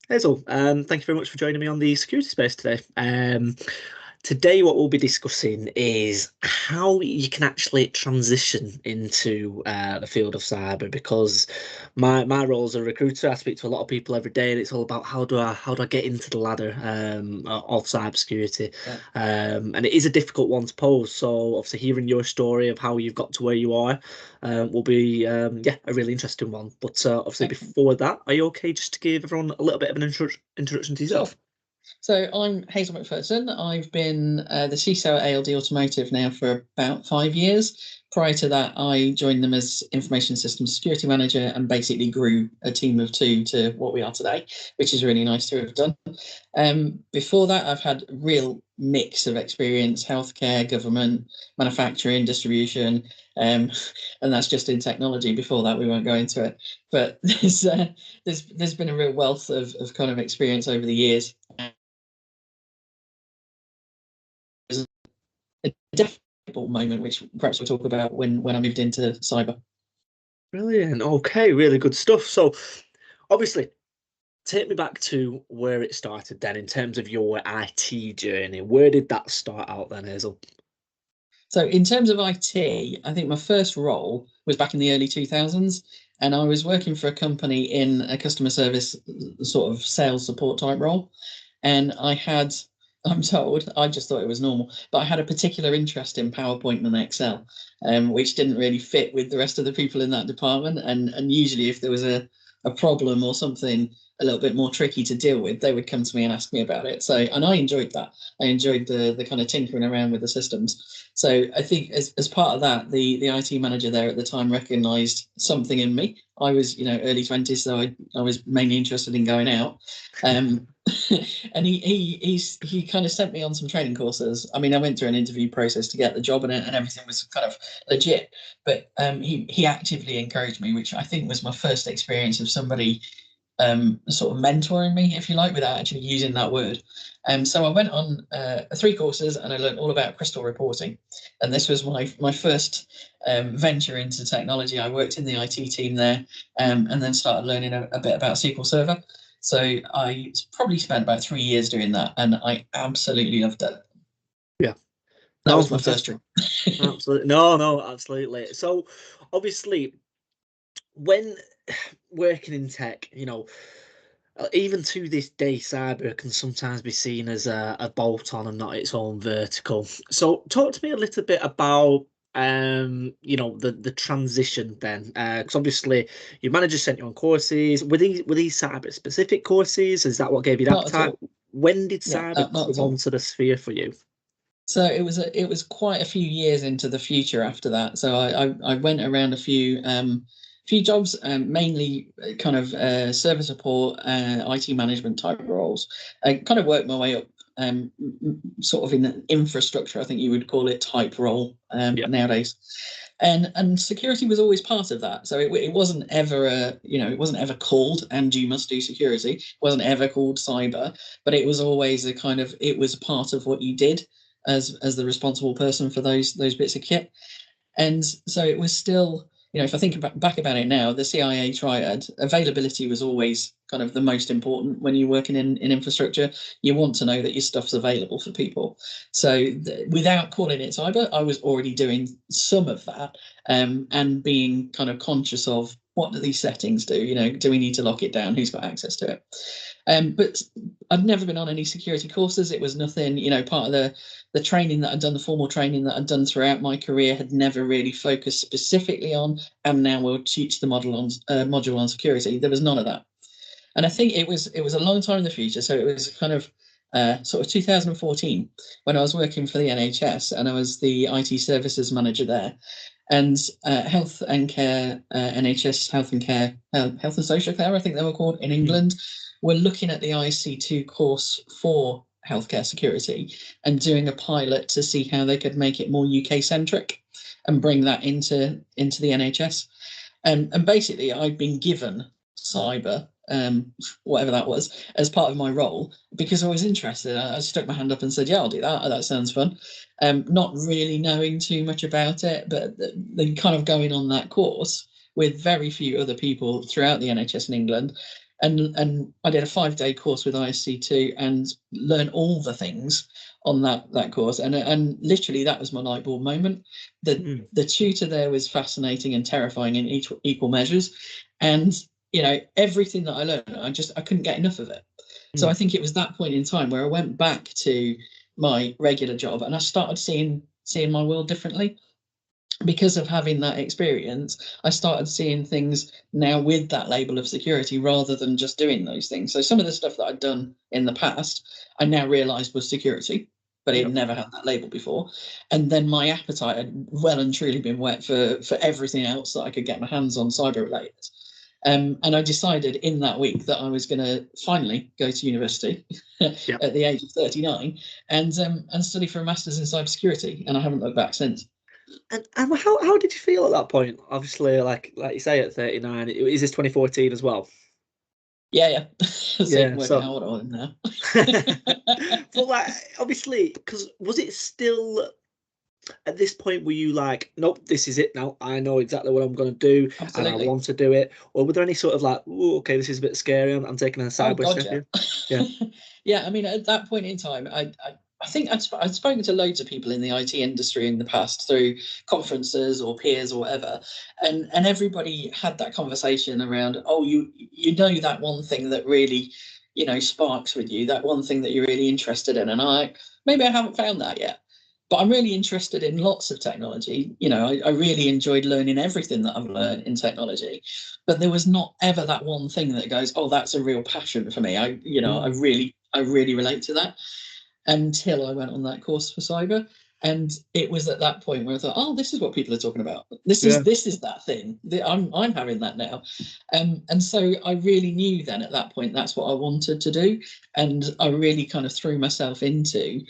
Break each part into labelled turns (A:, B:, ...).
A: Hazel, thank you very much for joining me on the security space today. Today, what we'll be discussing is how you can actually transition into the field of cyber. Because my role as a recruiter, I speak to a lot of people every day, and it's all about how do I get into the ladder of cybersecurity,
B: Yeah.
A: and it is a difficult one to pose. So, obviously, hearing your story of how you've got to where you are will be a really interesting one. But obviously,
B: Excellent.
A: before that, are you okay just to give everyone a little bit of an introduction to
B: Sure.
A: yourself?
B: So I'm Hazel McPherson. I've been the CISO at ALD Automotive now for about 5 years. Prior to that, I joined them as Information Systems Security Manager and basically grew a team of two to what we are today, which is really nice to have done. Before that, I've had a real mix of experience: healthcare, government, manufacturing, distribution, and that's just in technology. Before that, we won't go into it. But there's been a real wealth of kind of experience over the years. A definite moment, which perhaps we'll talk about when I moved into cyber.
A: Brilliant. Okay, really good stuff. So, obviously, take me back to where it started then in terms of your IT journey. Where did that start out then, Hazel?
B: So in terms of IT, I think my first role was back in the early 2000s, and I was working for a company in a customer service sort of sales support type role. And I'm told, I just thought it was normal, but I had a particular interest in PowerPoint and Excel, which didn't really fit with the rest of the people in that department. And usually if there was a problem or something a little bit more tricky to deal with, they would come to me and ask me about it. So, and I enjoyed that. I enjoyed the kind of tinkering around with the systems. So I think as part of that, the IT manager there at the time recognised something in me. I was, early 20s, so I was mainly interested in going out. And he kind of sent me on some training courses. I mean, I went through an interview process to get the job, and everything was kind of legit. But he actively encouraged me, which I think was my first experience of somebody sort of mentoring me, if you like, without actually using that word. So I went on 3 courses and I learned all about crystal reporting. And this was my first venture into technology. I worked in the IT team there, and then started learning a bit about SQL Server. So I probably spent about 3 years doing that, and I absolutely loved it.
A: Yeah.
B: That
A: No,
B: was my first
A: fantastic.
B: dream.
A: Absolutely. No, absolutely. So, obviously, when working in tech, even to this day, cyber can sometimes be seen as a bolt on and not its own vertical. So, talk to me a little bit about the transition then, because obviously your manager sent you on courses. Were these cyber specific courses? Is that what gave you the
B: Not at
A: appetite?
B: all.
A: When did
B: Yeah,
A: cyber
B: not
A: come
B: at all.
A: onto the sphere for you?
B: So it was quite a few years into the future after that. So I went around a few jobs, mainly kind of service support, IT management type roles. I kind of worked my way up, sort of in an infrastructure, I think you would call it, type role
A: Yeah.
B: nowadays. And security was always part of that. So it wasn't ever it wasn't ever called and you must do security. It wasn't ever called cyber, but it was always it was part of what you did as the responsible person for those bits of kit. And so it was still, if I think back about it now, the CIA triad, availability was always kind of the most important when you're working in infrastructure. You want to know that your stuff's available for people. So without calling it cyber, I was already doing some of that, and being kind of conscious of what do these settings do? Do we need to lock it down? Who's got access to it? But I'd never been on any security courses. It was nothing, part of the training that I'd done, the formal training that I'd done throughout my career had never really focused specifically on, and now we'll teach the module on security. There was none of that. And I think it was a long time in the future. So it was kind of sort of 2014 when I was working for the NHS, and I was the IT services manager there. And health and care, NHS health and care, health and social care, I think they were called in
A: Mm.
B: England, were looking at the IC2 course for healthcare security and doing a pilot to see how they could make it more UK centric and bring that into the NHS. And basically, I'd been given cyber, whatever that was, as part of my role because I was interested. I stuck my hand up and said, "Yeah, I'll do that. That sounds fun." Not really knowing too much about it, but then kind of going on that course with very few other people throughout the NHS in England, and I did a 5-day course with ISC2 and learned all the things on that course, and literally that was my light bulb moment. The tutor there was fascinating and terrifying in equal measures, and everything that I learned, I couldn't get enough of it. So I think it was that point in time where I went back to my regular job and I started seeing my world differently. Because of having that experience, I started seeing things now with that label of security rather than just doing those things. So some of the stuff that I'd done in the past, I now realised was security, but it never had that label before. And then my appetite had well and truly been whet for everything else that I could get my hands on cyber related. And I decided in that week that I was going to finally go to university at the age of 39 and study for a master's in cybersecurity. And I haven't looked back since.
A: And how did you feel at that point? Obviously, like you say, at 39, is this 2014 as well?
B: Yeah. So you can work out what I am now.
A: But like, obviously, because was it still at this point, were you like, nope, this is it now, I know exactly what I'm going to do,
B: Absolutely.
A: and I want to do it? Or were there any sort of like, oh, okay, this is a bit scary, I'm taking a cyber step here?
B: Yeah. Yeah, I mean, at that point in time, I think I'd spoken to loads of people in the IT industry in the past through conferences or peers or whatever, and everybody had that conversation around, oh, you know that one thing that really, sparks with you, that one thing that you're really interested in, and maybe I haven't found that yet. But I'm really interested in lots of technology. I really enjoyed learning everything that I've learned in technology, but there was not ever that one thing that goes, oh, that's a real passion for me. I really relate to that, until I went on that course for cyber. And it was at that point where I thought, oh, this is what people are talking about. This is that thing. I'm having that now. And so I really knew then at that point that's what I wanted to do. And I really kind of threw myself into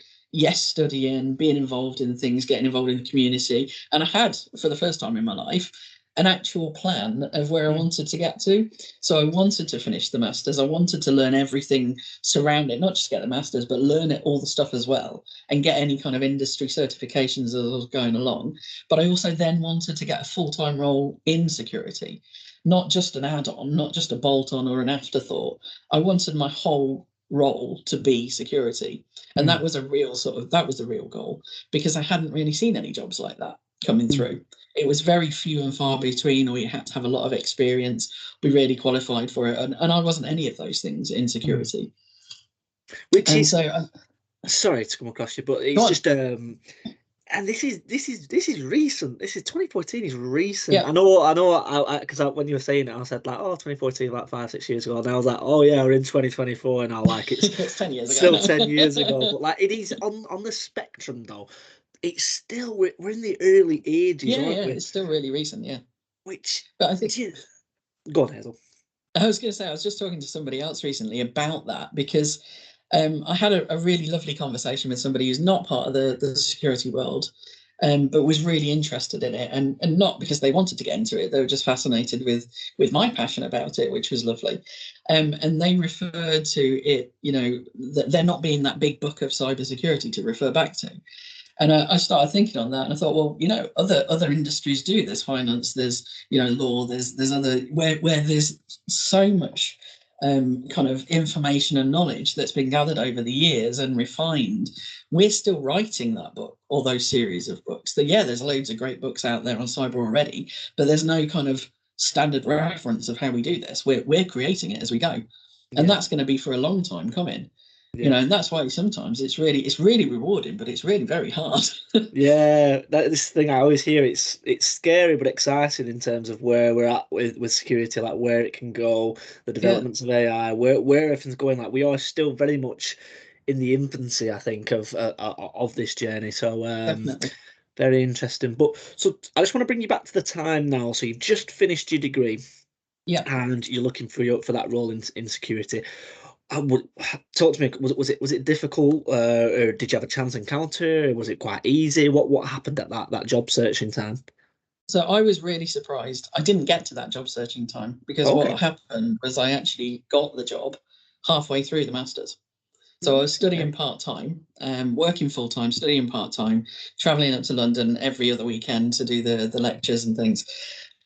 B: studying, being involved in things, getting involved in the community. And I had, for the first time in my life, an actual plan of where I wanted to get to. So I wanted to finish the masters. I wanted to learn everything surrounding it, not just get the masters, but learn it all the stuff as well, and get any kind of industry certifications as I was going along. But I also then wanted to get a full-time role in security, not just an add-on, not just a bolt-on or an afterthought. I wanted my whole role to be security. And that was the real goal, because I hadn't really seen any jobs like that coming through. It was very few and far between, or you had to have a lot of experience, be really qualified for it. And I wasn't any of those things in security.
A: Which is, sorry to come across you, but it's just and this is recent. This is 2014 is recent. Yeah. I know. Because when you were saying it, I said like, oh, 2014, like 5-6 years ago, and I was like, oh yeah, we're in 2024, and I like it's
B: 10 years
A: still
B: ago.
A: 10 years ago. But like, it is on the spectrum though. It's still we're in the early ages, aren't we?
B: It's still really recent, yeah.
A: But I think go on, Hazel.
B: I was going to say, I was just talking to somebody else recently about that, because I had a really lovely conversation with somebody who's not part of the security world, but was really interested in it, and not because they wanted to get into it. They were just fascinated with my passion about it, which was lovely. And they referred to it, there not being that big book of cybersecurity to refer back to. And I started thinking on that, and I thought, well, other industries do. There's finance, there's law, there's other where there's so much kind of information and knowledge that's been gathered over the years and refined. We're still writing that book, or those series of books. There's loads of great books out there on cyber already, but there's no kind of standard reference of how we do this. We're creating it as we go, and that's going to be for a long time coming. And that's why sometimes it's really rewarding, but it's really very hard.
A: This thing I always hear, it's scary but exciting in terms of where we're at with security, like where it can go, the developments of AI, where everything's going. Like we are still very much in the infancy, I think, of this journey. So
B: Definitely.
A: Very interesting. But so I just want to bring you back to the time now. So you've just finished your degree, and you're looking for that role in security. Talk to me. Was it difficult, or did you have a chance encounter? Was it quite easy? What happened at that job searching time?
B: So I was really surprised. I didn't get to that job searching time, because what happened was I actually got the job halfway through the masters. So I was studying part-time, working full-time, studying part-time, traveling up to London every other weekend to do the lectures and things.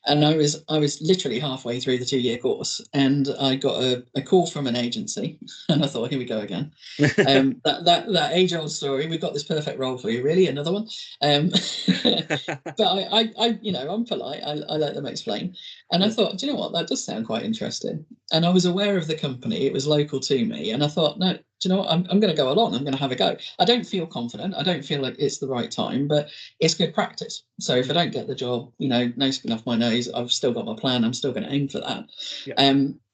B: And I was literally halfway through the 2-year course, and I got a call from an agency, and I thought, here we go again. That age old story. We've got this perfect role for you. Really, another one. But I, you know, I'm polite. I let them explain, and I thought, do you know what? That does sound quite interesting. And I was aware of the company. It was local to me, and I thought, no, do you know what? I'm going to go along. I'm going to have a go. I don't feel confident. I don't feel like it's the right time, but it's good practice. So if I don't get the job, you know, no skin off my nose. I've still got my plan. I'm still going to aim for that.
A: Yeah.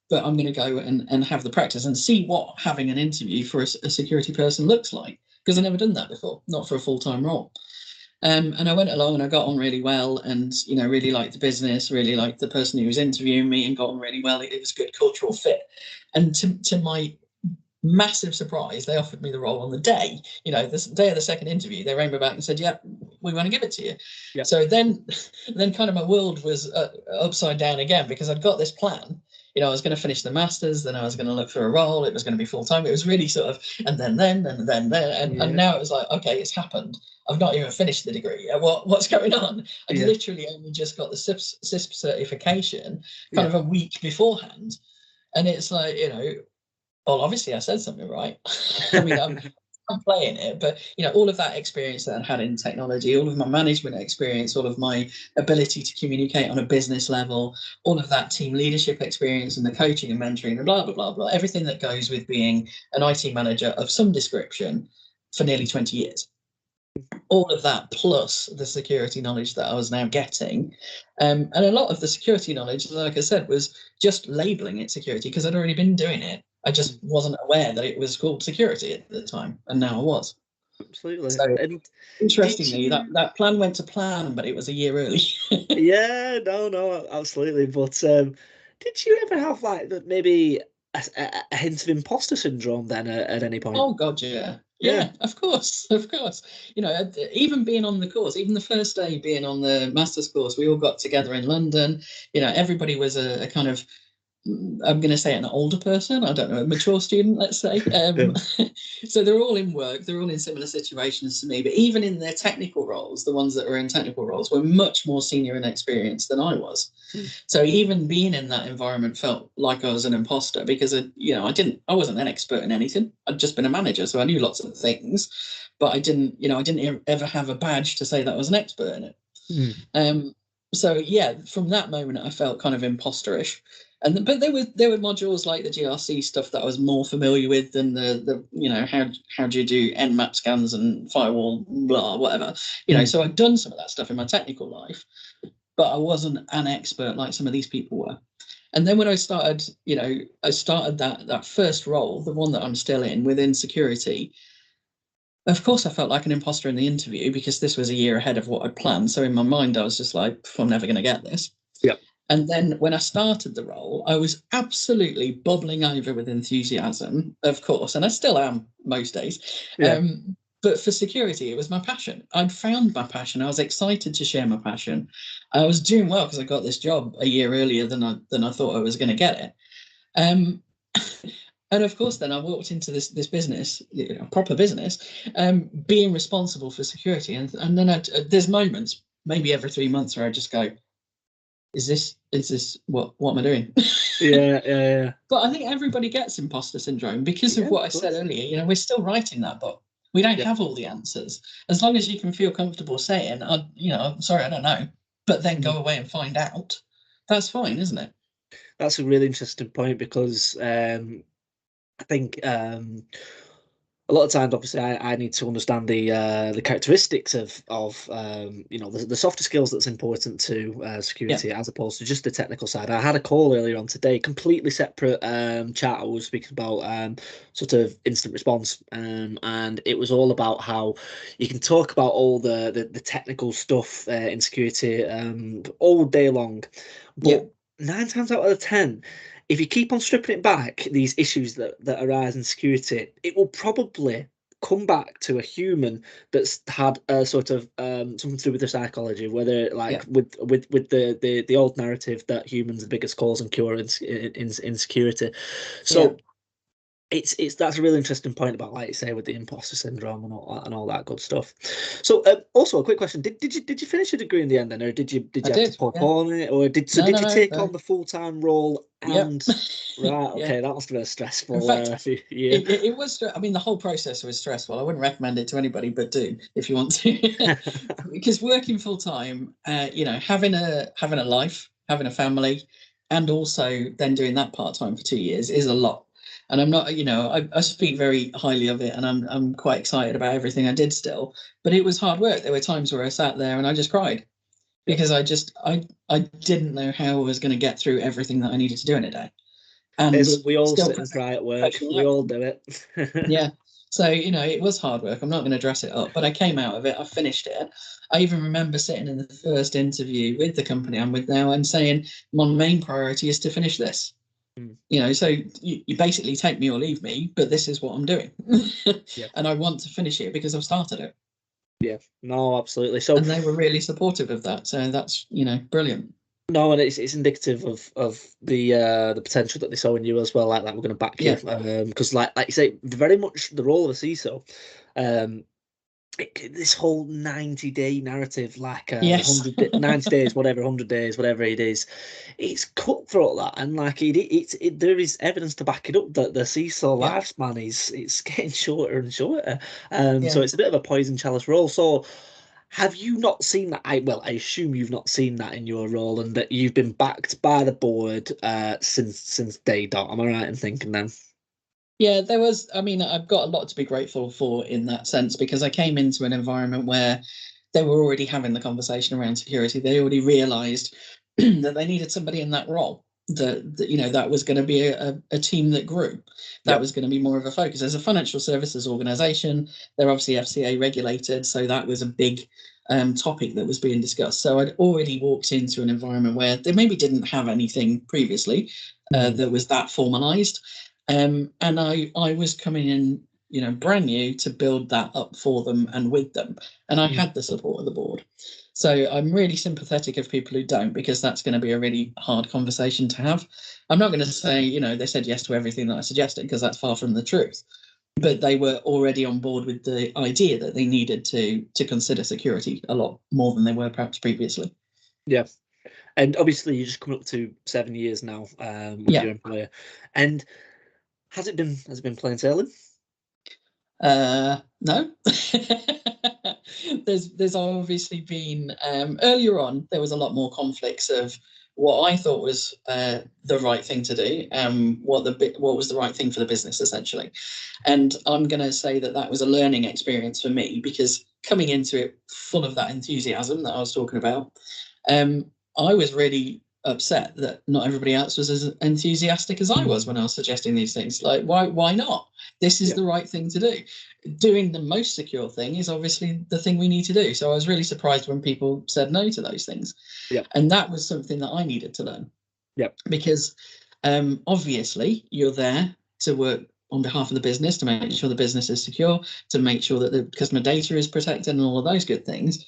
B: But I'm going to go and have the practice and see what having an interview for a security person looks like, because I've never done that before, not for a full-time role. And I went along and I got on really well, and you know, really liked the business, really liked the person who was interviewing me, and got on really well. It was a good cultural fit. And to my massive surprise, they offered me the role on the day. You know, the day of the second interview, they rang me back and said, "Yeah, we want to give it to you."
A: Yeah.
B: So then kind of my world was upside down again, because I'd got this plan. You know, I was going to finish the masters, then I was going to look for a role. It was going to be full time. It was really sort of, and and now it was like, okay, it's happened. I've not even finished the degree. What's going on? I'd literally only just got the CISP certification kind of a week beforehand, and it's like, you know, well, obviously I said something right. I mean, I'm playing it, but you know, all of that experience that I had in technology, all of my management experience, all of my ability to communicate on a business level, all of that team leadership experience and the coaching and mentoring and blah, blah, blah, blah, everything that goes with being an IT manager of some description for nearly 20 years. All of that plus the security knowledge that I was now getting. And a lot of the security knowledge, like I said, was just labeling it security, because I'd already been doing it. I just wasn't aware that it was called security at the time, and now I was.
A: Absolutely.
B: So
A: And did
B: interestingly,
A: you?
B: that plan went to plan, but it was a year early.
A: Yeah, no, absolutely. But did you ever have like maybe a hint of imposter syndrome then at any point?
B: Oh God, yeah.
A: Yeah.
B: Yeah, of course, of course. You know, even being on the course, even the first day being on the master's course, we all got together in London. You know, everybody was a kind of, I'm going to say, an older person. I don't know, a mature student, let's say.
A: Yeah.
B: So they're all in work. They're all in similar situations to me. But even in their technical roles, the ones that were in technical roles were much more senior and experienced than I was.
A: Mm.
B: So even being in that environment felt like I was an imposter, because I wasn't an expert in anything. I'd just been a manager, so I knew lots of things, but I didn't ever have a badge to say that I was an expert in it.
A: Mm.
B: So yeah, from that moment, I felt kind of imposterish. But there were modules like the GRC stuff that I was more familiar with than the you know, how do you do Nmap scans and firewall blah whatever, you know. So I'd done some of that stuff in my technical life, but I wasn't an expert like some of these people were. And then when I started, you know, I started that first role, the one that I'm still in within security. Of course, I felt like an imposter in the interview, because this was a year ahead of what I'd planned. So in my mind, I was just like, I'm never going to get this.
A: Yeah.
B: And then when I started the role, I was absolutely bubbling over with enthusiasm, of course, and I still am most days.
A: Yeah.
B: But for security, it was my passion. I'd found my passion. I was excited to share my passion. I was doing well because I got this job a year earlier than I thought I was going to get it. Um, and of course, then I walked into this business, you know, proper business, being responsible for security, and then there's moments, maybe every 3 months, where I just go, is this what am I doing?
A: Yeah.
B: But I think everybody gets imposter syndrome because of
A: Yeah,
B: what I
A: of
B: said
A: course.
B: earlier. You know, we're still writing that book. We don't
A: Yeah.
B: have all the answers. As long as you can feel comfortable saying, you know, I'm sorry, I don't know, but then
A: Mhm.
B: go away and find out, that's fine, isn't it?
A: That's a really interesting point because I think a lot of times, obviously, I need to understand the characteristics of you know, the softer skills that's important to
B: Yeah.
A: security as opposed to just the technical side. I had a call earlier on today, completely separate chat. I was speaking about sort of instant response, and it was all about how you can talk about all the technical stuff in security all day long,
B: Yeah.
A: but 9 times out of 10, if you keep on stripping it back, these issues that arise in security, it will probably come back to a human that's had a sort of something to do with the psychology, whether
B: Yeah.
A: like with the old narrative that humans are the biggest cause and cure in security.
B: Yeah.
A: So it's that's a really interesting point about, like you say, with the imposter syndrome and all that good stuff. So also a quick question: did you finish your degree in the end then, or did
B: I
A: you have to
B: did, yeah.
A: postpone it, or
B: No,
A: did
B: no,
A: you
B: no,
A: take on
B: no.
A: the full-time role
B: Yep.
A: and right?
B: Yeah.
A: Okay, that must have been a
B: In
A: stressful
B: fact,
A: year.
B: it was. I mean, the whole process was stressful. I wouldn't recommend it to anybody, but do if you want to, because working full time, having a life, having a family, and also then doing that part time for 2 years is a lot. And I'm not, I speak very highly of it, and I'm quite excited about everything I did still. But it was hard work. There were times where I sat there and I just cried
A: Yep.
B: because I didn't know how I was going to get through everything that I needed to do in a day, and
A: We all
B: still
A: sit and cry at work.
B: professional
A: We all
B: outcome.
A: do it.
B: Yeah. So, it was hard work. I'm not going to dress it up, but I came out of it. I finished it. I even remember sitting in the first interview with the company I'm with now and saying, my main priority is to finish this.
A: Mm,
B: So you basically take me or leave me, but this is what I'm doing.
A: yeah,
B: And I want to finish it because I've started it.
A: yeah. No, absolutely. So
B: And they were really supportive of that. So that's, brilliant.
A: no, and it's indicative of the potential that they saw in you as well. Like that, we're going to back you
B: Yeah.
A: because like you say, very much the role of a CISO. Um, this whole 90-day narrative, like
B: Yes.
A: 90 days, whatever, 100 days, whatever it is, it's cutthroat that, and like there is evidence to back it up that the CISO
B: Yeah.
A: lifespan is it's getting shorter and shorter. So
B: Yeah.
A: it's a bit of a poison chalice role. So have you not seen that? I assume you've not seen that in your role, and that you've been backed by the board since day dot. Am I right in thinking then?
B: Yeah, there was, I mean, I've got a lot to be grateful for in that sense because I came into an environment where they were already having the conversation around security. They already realized that they needed somebody in that role. That was going to be a team that grew. That
A: Yep.
B: was going to be more of a focus. As a financial services organization, they're obviously FCA regulated, so that was a big topic that was being discussed. So I'd already walked into an environment where they maybe didn't have anything previously
A: Mm,
B: that was that formalized. And I was coming in, brand new to build that up for them and with them. And I
A: mm.
B: had the support of the board. So I'm really sympathetic of people who don't, because that's going to be a really hard conversation to have. I'm not going to say, they said yes to everything that I suggested, because that's far from the truth. But they were already on board with the idea that they needed to consider security a lot more than they were perhaps previously.
A: Yeah. And obviously, you're just coming up to 7 years now with
B: Yeah.
A: your employer. And has it been plain sailing?
B: No. There's obviously been earlier on there was a lot more conflicts of what I thought was the right thing to do, what was the right thing for the business essentially, and I'm going to say that was a learning experience for me, because coming into it full of that enthusiasm that I was talking about, I was really upset that not everybody else was as enthusiastic as I was when I was suggesting these things. Like, why not? This is
A: Yeah.
B: the right thing to do. Doing the most secure thing is obviously the thing we need to do. So I was really surprised when people said no to those things.
A: Yeah.
B: And that was something that I needed to learn,
A: Yeah.
B: because obviously you're there to work on behalf of the business, to make sure the business is secure, to make sure that the customer data is protected and all of those good things.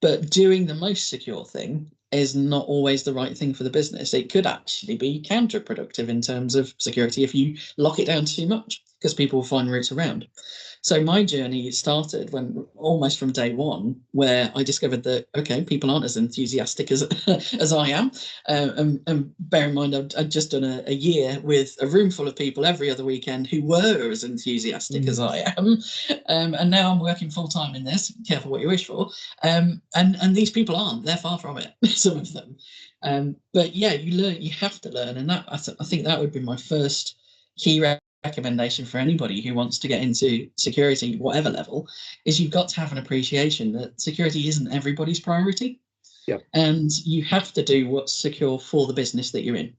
B: But doing the most secure thing is not always the right thing for the business. It could actually be counterproductive in terms of security if you lock it down too much, because people will find routes around. So my journey started when, almost from day one, where I discovered that, okay, people aren't as enthusiastic as as I am. And bear in mind, I'd just done a year with a room full of people every other weekend who were as enthusiastic as I am. And now I'm working full time in this. Careful what you wish for. And these people aren't. They're far from it. Some of them. But yeah, you learn. You have to learn, and that I think that would be my first key recommendation for anybody who wants to get into security, whatever level, is you've got to have an appreciation that security isn't everybody's priority,
A: Yeah.
B: and you have to do what's secure for the business that you're in,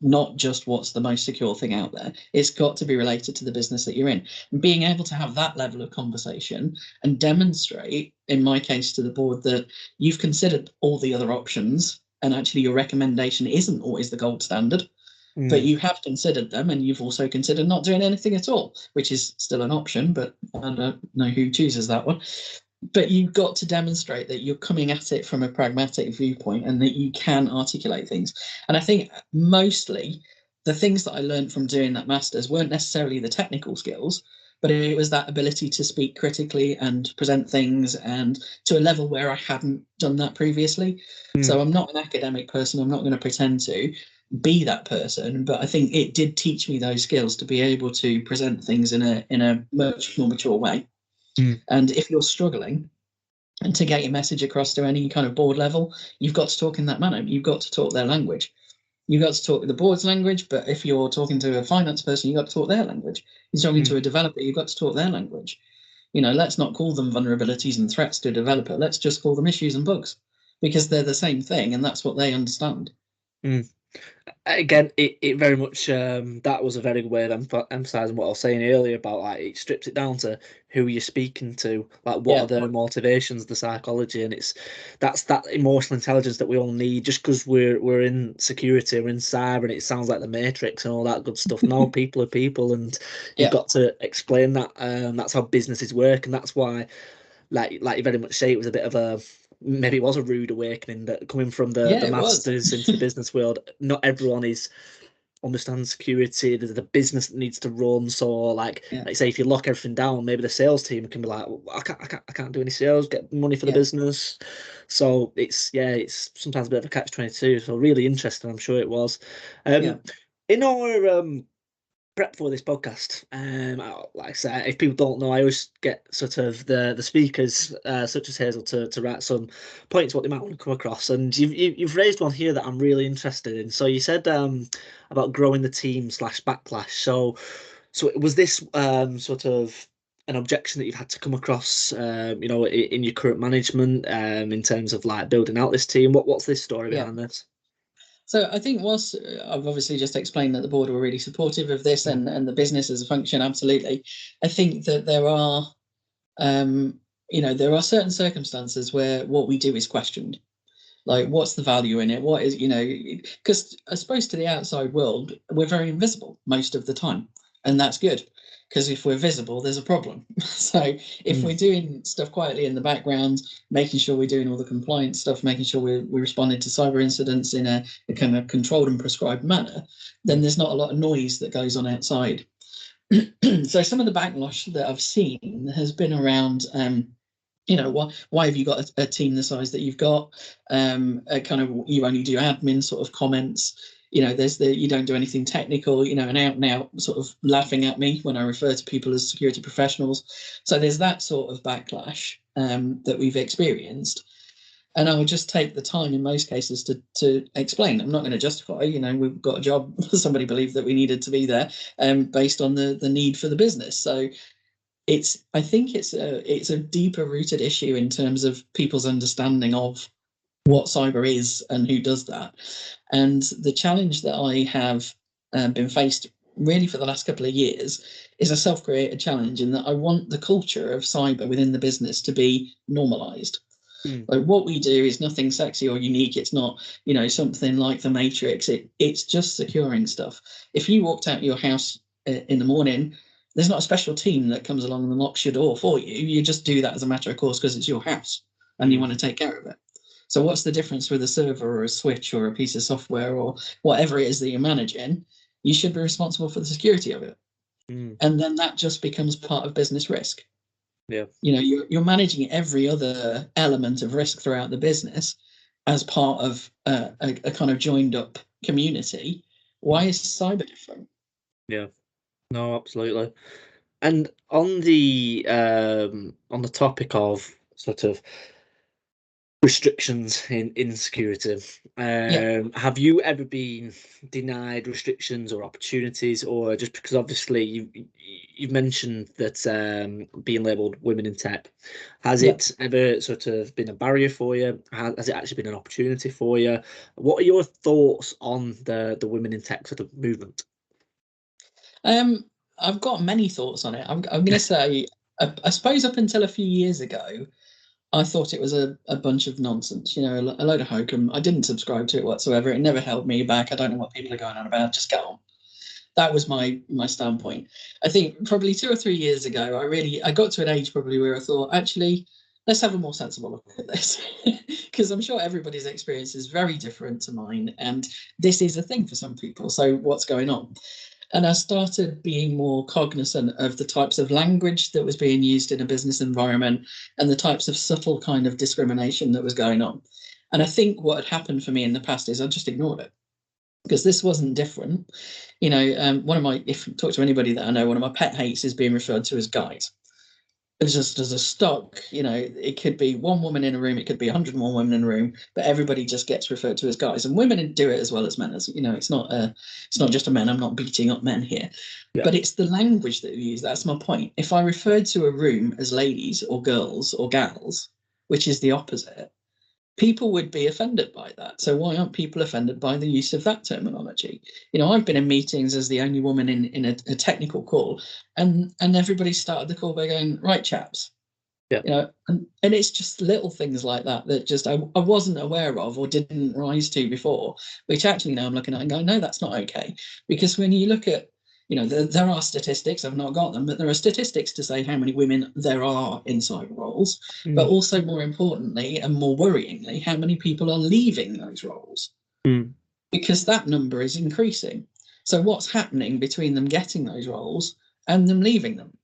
B: not just what's the most secure thing out there. It's got to be related to the business that you're in. And being able to have that level of conversation and demonstrate, in my case, to the board, that you've considered all the other options and actually your recommendation isn't always the gold standard, but
A: Mm.
B: you have considered them, and you've also considered not doing anything at all, which is still an option, but I don't know who chooses that one. But you've got to demonstrate that you're coming at it from a pragmatic viewpoint and that you can articulate things. And I think mostly the things that I learned from doing that master's weren't necessarily the technical skills, but it was that ability to speak critically and present things, and to a level where I hadn't done that previously. So I'm not an academic person. I'm not going to pretend to be that person, but I think it did teach me those skills to be able to present things in a much more mature way. And if you're struggling and to get your message across to any kind of board level, you've got to talk in that manner. You've got to talk their language. You've got to talk the board's language, but if you're talking to a finance person, you've got to talk their language. You're talking to a developer, you've got to talk their language. Let's not call them vulnerabilities and threats to a developer. Let's just call them issues and bugs, because they're the same thing, and that's what they understand.
A: Again, it very much that was a very good way of emphasizing what I was saying earlier about, like, it strips it down to who you're speaking to, like what are their motivations, the psychology, and that's that emotional intelligence that we all need. Just because we're in security, we're in cyber, and it sounds like the Matrix and all that good stuff. No, people are people, and you've got to explain that. That's how businesses work, and that's why, like you very much say, it was a bit of a, maybe it was a rude awakening, that coming from the masters into the business world, not everyone understands security. There's the business that needs to run. So, like say, if you lock everything down, maybe the sales team can be like, well, I can't do any sales, get money for the business. So it's sometimes a bit of a catch-22. So really interesting, I'm sure it was. In our prep for this podcast, like I said, if people don't know, I always get sort of the speakers, such as Hazel, to write some points what they might want to come across, and you've raised one here that I'm really interested in. So you said about growing the team / backlash. So was this sort of an objection that you've had to come across, in your current management, in terms of like building out this team? What's this story behind this?
B: So I think whilst I've obviously just explained that the board were really supportive of this and the business as a function, absolutely, I think that there are, there are certain circumstances where what we do is questioned. Like, what's the value in it? What is, because I suppose to the outside world, we're very invisible most of the time, and that's good. Because if we're visible, there's a problem. So if we're doing stuff quietly in the background, making sure we're doing all the compliance stuff, making sure we're responding to cyber incidents in a kind of controlled and prescribed manner, then there's not a lot of noise that goes on outside. So some of the backlash that I've seen has been around, why have you got a team the size that you've got? Kind of, you only do admin sort of comments. There's you don't do anything technical, and out and out sort of laughing at me when I refer to people as security professionals. So there's that sort of backlash that we've experienced. And I would just take the time in most cases to explain. I'm not going to justify, we've got a job. Somebody believed that we needed to be there based on the need for the business. So I think it's a deeper rooted issue in terms of people's understanding of what cyber is and who does that. And the challenge that I have been faced really for the last couple of years is a self-created challenge, in that I want the culture of cyber within the business to be normalized. Like, what we do is nothing sexy or unique. It's not, something like the Matrix. It's just securing stuff. If you walked out your house in the morning, there's not a special team that comes along and locks your door for you. You just do that as a matter of course because it's your house and you want to take care of it. So what's the difference with a server or a switch or a piece of software or whatever it is that you're managing? You should be responsible for the security of it. And then that just becomes part of business risk.
A: Yeah.
B: You're managing every other element of risk throughout the business as part of a kind of joined up community. Why is cyber different?
A: Yeah. No, absolutely. And on the topic of sort of restrictions in security, have you ever been denied restrictions or opportunities, or just because obviously you've mentioned that being labelled women in tech, has it ever sort of been a barrier for you? Has it actually been an opportunity for you? What are your thoughts on the women in tech sort of movement?
B: I've got many thoughts on it. I'm going to say, I suppose up until a few years ago, I thought it was a bunch of nonsense, a load of hokum. I didn't subscribe to it whatsoever. It never held me back. I don't know what people are going on about. Just get on. That was my standpoint. I think probably 2 or 3 years ago, I got to an age probably where I thought, actually, let's have a more sensible look at this, because I'm sure everybody's experience is very different to mine, and this is a thing for some people. So what's going on? And I started being more cognizant of the types of language that was being used in a business environment and the types of subtle kind of discrimination that was going on. And I think what had happened for me in the past is I just ignored it, because this wasn't different. One of my, if you talk to anybody that I know, one of my pet hates is being referred to as guys. It's just as a stock, it could be one woman in a room, it could be 101 women in a room, but everybody just gets referred to as guys. And women do it as well as men. As it's not just a men. I'm not beating up men here, but it's the language that we use. That's my point. If I referred to a room as ladies or girls or gals, which is the opposite, people would be offended by that. So why aren't people offended by the use of that terminology? I've been in meetings as the only woman in a technical call, and everybody started the call by going, right, chaps. And it's just little things like that just I wasn't aware of or didn't rise to before, which actually now I'm looking at and going, no, that's not okay. Because when you look at, there are statistics, I've not got them, but there are statistics to say how many women there are in cyber roles, but also more importantly and more worryingly, how many people are leaving those roles, because that number is increasing. So what's happening between them getting those roles and them leaving them?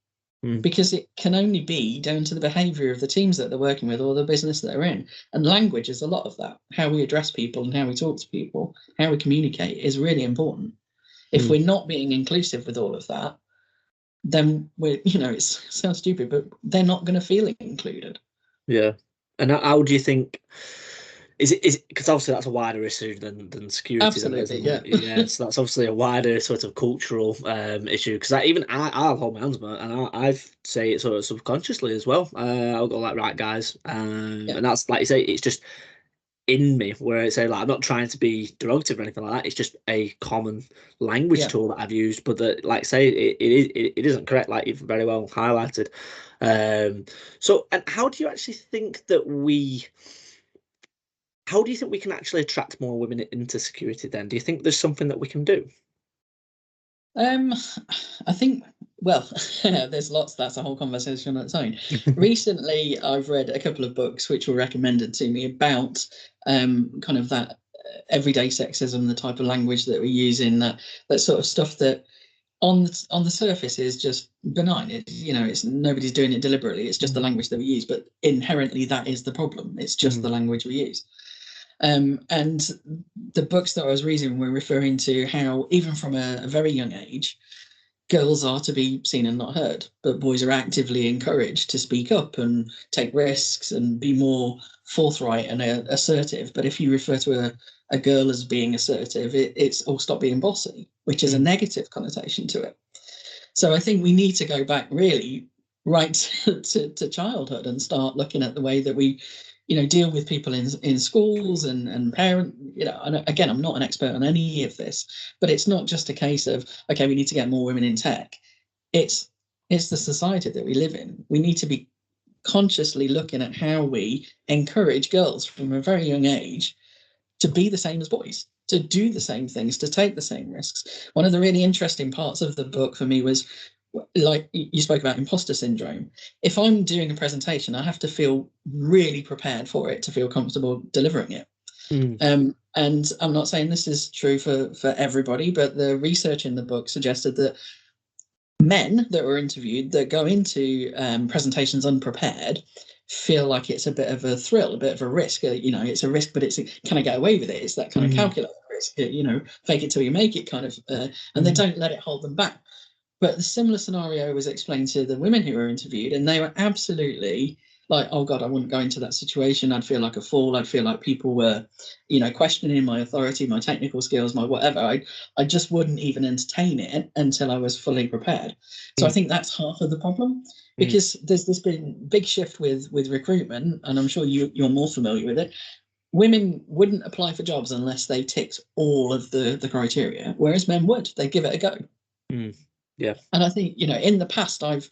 B: Because it can only be down to the behaviour of the teams that they're working with or the business that they're in. And language is a lot of that. How we address people and how we talk to people, how we communicate is really important. If we're not being inclusive with all of that, then it sounds stupid, but they're not going to feel included.
A: Yeah. And how do you think, is it because obviously that's a wider issue than security?
B: Absolutely,
A: yeah. So that's obviously a wider sort of cultural issue, because I'll hold my hands, man, and I say it sort of subconsciously as well. I'll go like, right, guys, and that's like you say, it's just in me, where I say, like, I'm not trying to be derogative or anything like that. It's just a common language tool that I've used, but that, like, say, it isn't correct, like you've very well highlighted. So, and how do you actually think that how do you think we can actually attract more women into security then? Do you think there's something that we can do?
B: I think, well, there's lots. That's a whole conversation on its own. Recently, I've read a couple of books which were recommended to me about kind of that everyday sexism, the type of language that we use in that sort of stuff that on the surface is just benign. It's nobody's doing it deliberately. It's just the language that we use, but inherently that is the problem. It's just the language we use. And the books that I was reading were referring to how even from a very young age, girls are to be seen and not heard, but boys are actively encouraged to speak up and take risks and be more forthright and assertive. But if you refer to a girl as being assertive, it's all stop being bossy, which is a negative connotation to it. So I think we need to go back really right to childhood and start looking at the way that we deal with people in schools and parent, and again, I'm not an expert on any of this, but it's not just a case of, okay, we need to get more women in tech. It's the society that we live in. We need to be consciously looking at how we encourage girls from a very young age to be the same as boys, to do the same things, to take the same risks. One of the really interesting parts of the book for me was, like you spoke about imposter syndrome. If I'm doing a presentation, I have to feel really prepared for it to feel comfortable delivering it. And I'm not saying this is true for everybody, but the research in the book suggested that men that were interviewed that go into presentations unprepared feel like it's a bit of a thrill, a bit of a risk. It's a risk, but can I get away with it? It's that kind of calculated risk. Fake it till you make it kind of, and they don't let it hold them back. But the similar scenario was explained to the women who were interviewed, and they were absolutely like, oh God, I wouldn't go into that situation. I'd feel like a fool. I'd feel like people were, questioning my authority, my technical skills, my whatever. I just wouldn't even entertain it until I was fully prepared. So I think that's half of the problem, because there's this big shift with recruitment, and I'm sure you're more familiar with it. Women wouldn't apply for jobs unless they ticked all of the criteria, whereas men would. They'd give it a go.
A: Yeah.
B: And I think, in the past, I've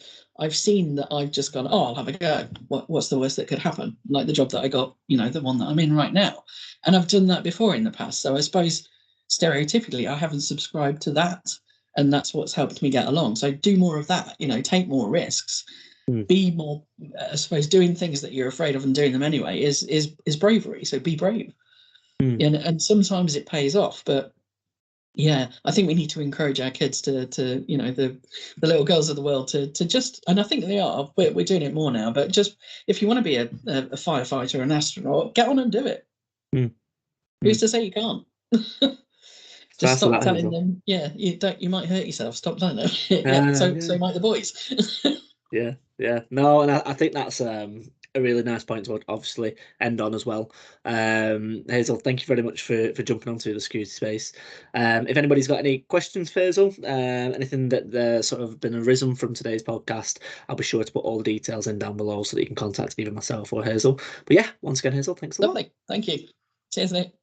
B: seen that I've just gone, oh, I'll have a go. What's the worst that could happen? Like the job that I got, the one that I'm in right now. And I've done that before in the past. So I suppose stereotypically, I haven't subscribed to that. And that's what's helped me get along. So do more of that, take more risks. be more, I suppose, doing things that you're afraid of and doing them anyway is bravery. So be brave. And sometimes it pays off, but yeah, I think we need to encourage our kids to the little girls of the world to just, and I think they are, we're doing it more now, but just, if you want to be a firefighter or an astronaut, get on and do it. Who's to say you can't? Just stop telling them, you might hurt yourself. Stop telling them. So might the boys.
A: Yeah. No, and I think that's a really nice point to obviously end on as well. Hazel, thank you very much for jumping onto the security space. If anybody's got any questions for Hazel, anything that sort of been arisen from today's podcast, I'll be sure to put all the details in down below so that you can contact either myself or Hazel. But yeah, once again, Hazel, thanks a lot.
B: Lovely. Thank you. Cheers, Nick.